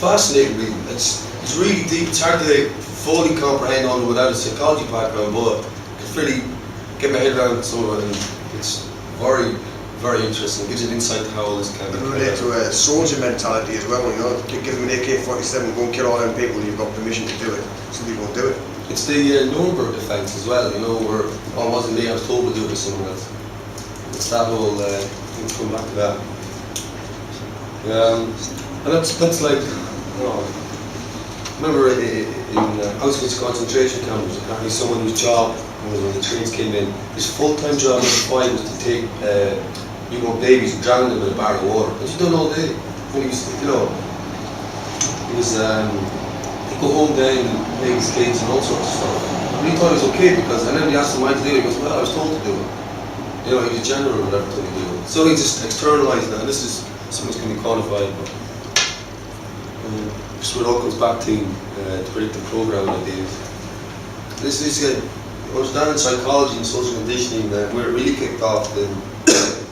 fascinating reading. It's really deep. It's hard to fully comprehend all without a psychology background, but I can really get my head around some of it, and it's very, very interesting. It gives you an insight to how all this can be. And relate to a soldier mentality as well. You know, give them an AK-47, go and kill all them people. You've got permission to do it. Some people won't do it. It's the Nuremberg defence as well. You know, where it wasn't me. I was told to do it with someone else. It's that whole. We'll come back to that. And that's like. You know, remember in Auschwitz concentration camps, apparently someone whose job was when the trains came in, his full-time job as a spy was to take newborn babies and drown them in a bar of water. And he's done all day. And he was, you know, he'd go home then and play his kids and all sorts of stuff. And he thought it was okay because, and then he asked him why to do it. He goes, well, I was told to do it. You know, he's a general or whatever told him to do it. So he just externalised that, and this is something that's going to be qualified. But, just where it all comes back to predictive programming ideas. This is understanding psychology and social conditioning. Where it really kicked off, then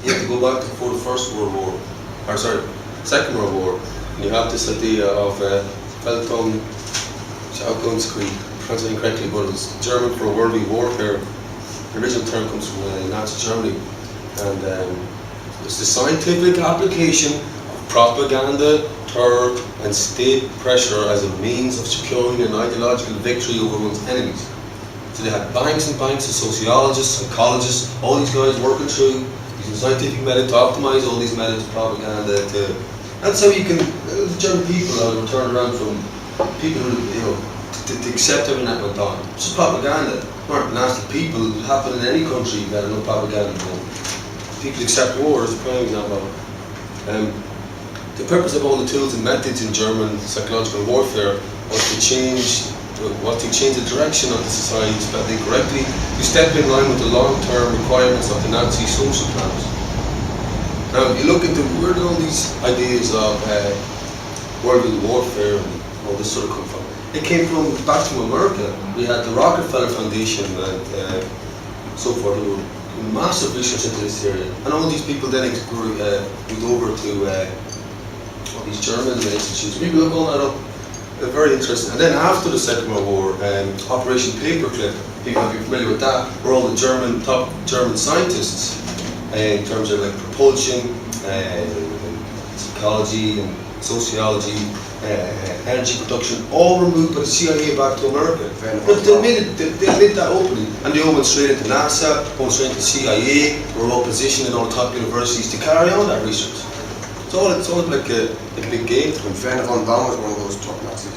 you have to go back to before the Second World War, and you have this idea of Feldungsskrieg, translating correctly, but it's German for worldly warfare. The original term comes from Nazi Germany, and it's the scientific application of propaganda, terror and state pressure as a means of securing an ideological victory over one's enemies. So they had banks and banks of sociologists, psychologists, all these guys working through using scientific method to optimize all these methods of propaganda. That's how you can, the German people were turned around from people who, you know, to accept everything that went on. It's just propaganda. They weren't nasty people. It happened in any country that had no propaganda. People accept war is a prime example of it. The purpose of all the tools and methods in German psychological warfare was to change the direction of the society, spelled incorrectly, to step in line with the long-term requirements of the Nazi social plans. Now, if you look into where did all these ideas of worldly warfare and all this sort of come from? It came from back from America. We had the Rockefeller Foundation and so forth, who were massive research into this area, and all these people then moved over to all these German institutes. People look all that up. They're very interesting. And then after the Second World War, Operation Paperclip, people might be familiar with that, were all the top German scientists in terms of like propulsion, psychology and sociology, energy production, all removed by the CIA back to America. But they admit that openly, and they all went straight into NASA, went straight into CIA, were all positioned in all the top universities to carry on that research. It's all like a big game. And Werner von Braun was one of those top Nazis.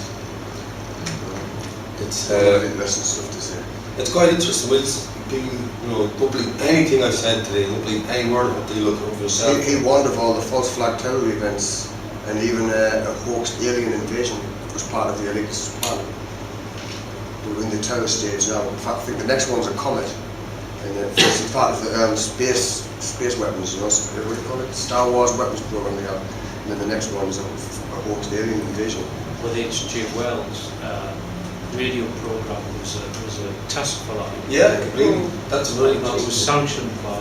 It's interesting stuff to say. It's quite interesting. It's, you know, don't believe anything I've said today. Don't believe any word of it. You look it up for yourself. He warned of all the false flag terror events, and even a hoaxed alien invasion was part of the elitist plan. We're in the terror stage now. In fact, I think the next one's a comet, and it's part of the space weapons. You know, what do you call it? Star Wars weapons program they have. And then the next one is a hoaxed alien invasion. With H.G. Wells. Radio program was a test for that. Yeah, completely. That's really that was sanctioned by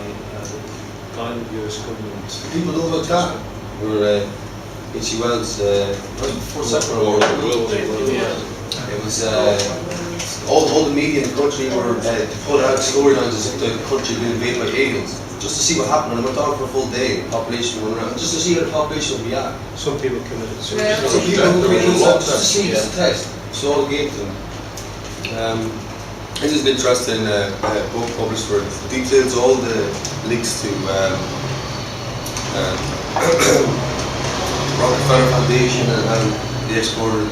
the US government. People know about that. Where H.G. Wells before Second World War. It was all the media in the country were put out storylines as if the country had been invaded by aliens, just to see what happened. And we're talking for a full day. The population went around just to see how the population would react. Some people committed suicide. Some people committed suicide just to see the test. So all gave to them. This is an interesting book published where it details all the links to Rockefeller Foundation and how they exported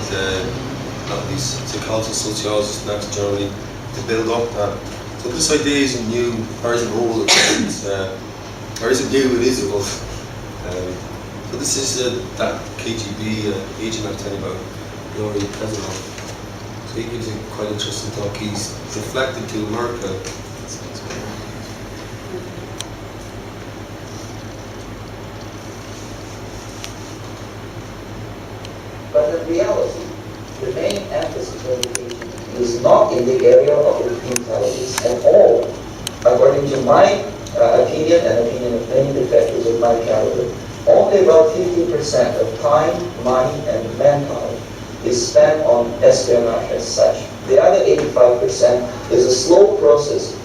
these psychologists, sociologists in Nazi Germany to build up that. So this idea isn't new, or isn't old, or isn't new, it is old. So this is that KGB agent I was telling you about. Yuri Bezmenov. So he gives a quite interesting talk. He's deflected to America. But in reality, the main emphasis of education is not in the area of intelligence at all. According to my opinion and opinion of many defectors of my caliber, only about 50% of time, money, and manpower is spent on espionage as such. The other 85% is a slow process,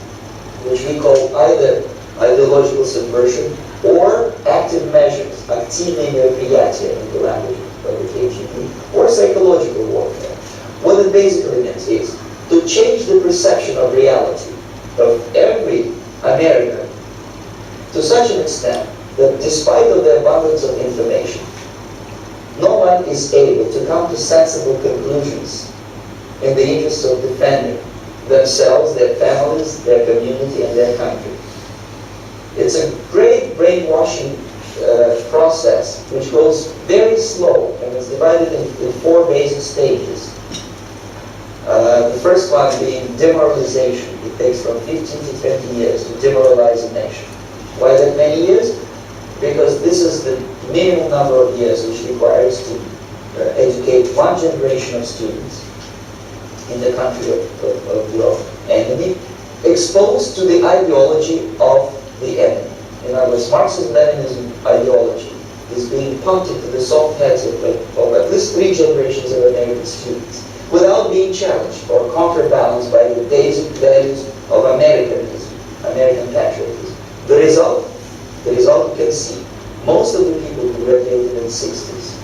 which we call either ideological subversion or active measures, активные мероприятия in the language of the KGB, or psychological warfare. What it basically means is to change the perception of reality of every American to such an extent that despite of the abundance of information, no one is able to come to sensible conclusions in the interest of defending themselves, their families, their community, and their country. It's a great brainwashing process which goes very slow and is divided in 4 basic stages. The first one being demoralization. It takes from 15 to 20 years to demoralize a nation. Why that many years? Because this is the minimum number of years which requires to educate one generation of students in the country of your enemy, exposed to the ideology of the enemy. In other words, Marxist-Leninism ideology is being pumped into the soft heads of at least 3 generations of American students without being challenged or counterbalanced by the basic values of Americanism, American patriotism. The result you can see. Most of the people who graduated in the 60s,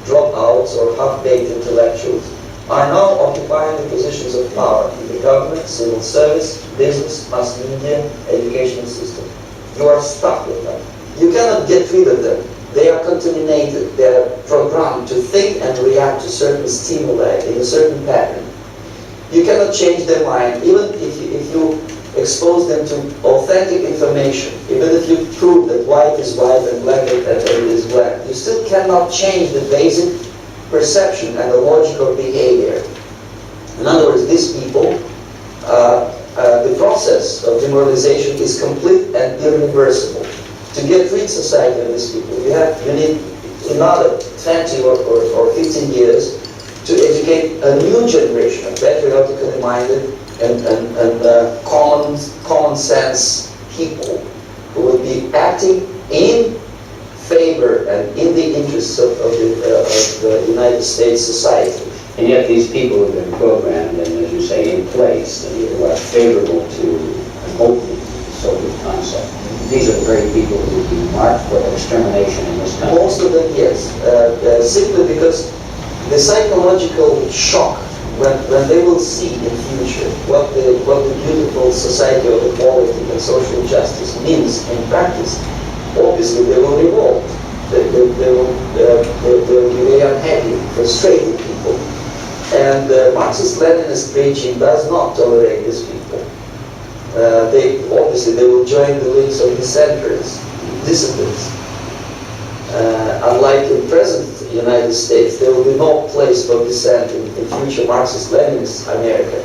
dropouts or half-baked intellectuals, are now occupying the positions of power in the government, civil service, business, mass media, educational system. You are stuck with them. You cannot get rid of them. They are contaminated. They are programmed to think and react to certain stimuli in a certain pattern. You cannot change their mind, even if you expose them to authentic information, even if you prove that white is white and black is black. You still cannot change the basic perception and the logic of behavior. In other words, these people, the process of demoralization is complete and irreversible. To get rid society of these people, you need another 20 or 15 years to educate a new generation of patriotically minded and common sense people who would be acting in favor and in the interests of the United States society. And yet these people have been programmed and, as you say, in place, who are favorable to opening the Soviet concept. These are the very people who would be marked for extermination in this country. Most of them, yes. Simply because the psychological shock when they will see in future what the beautiful society of equality and social justice means in practice, obviously they will revolt. They will be very unhappy, frustrated people. And Marxist-Leninist preaching does not tolerate these people. They will join the links of dissenters, dissidents. Unlike in present United States, there will be no place for dissent in future Marxist-Leninist America.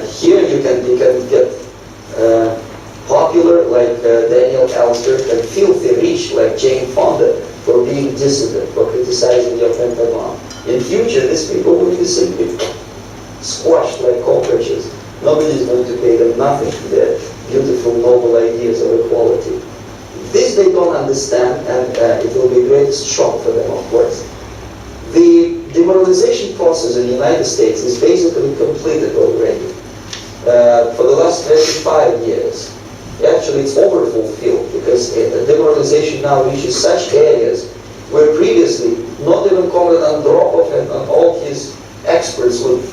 Here you can get popular like Daniel Ellsberg and filthy rich like Jane Fonda for being dissident, for criticizing your Pentagon. In future, these people will be simply squashed like cockroaches. Nobody is going to pay them nothing for their beautiful, noble ideas of equality. This they don't understand, and it will be a great shock for them, of course. The demoralization process in the United States is basically completed already. For the last 25 years, actually it's overfulfilled, because the demoralization now reaches such areas where previously not even Konrad Andropov and all his experts would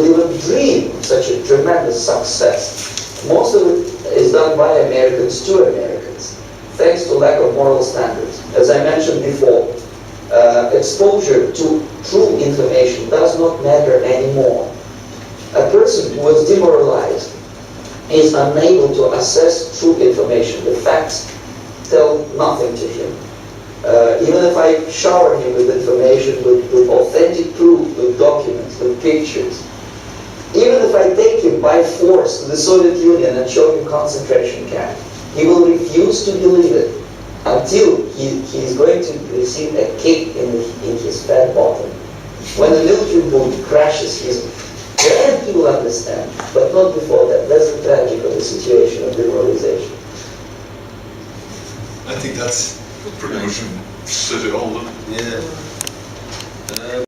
even dream of such a tremendous success. Most of it is done by Americans to Americans, thanks to lack of moral standards. As I mentioned before, exposure to true information does not matter anymore. A person who is demoralized is unable to assess true information. The facts tell nothing to him. Even if I shower him with information, with authentic proof, with documents, with pictures, even if I take him by force to the Soviet Union and show him concentration camp, he will refuse to believe it until he is going to receive a kick in his fat bottom. When the military boom crashes, then he will understand, but not before that. That's the tragic of the situation of demoralization. I think that's pretty much said it all. Yeah.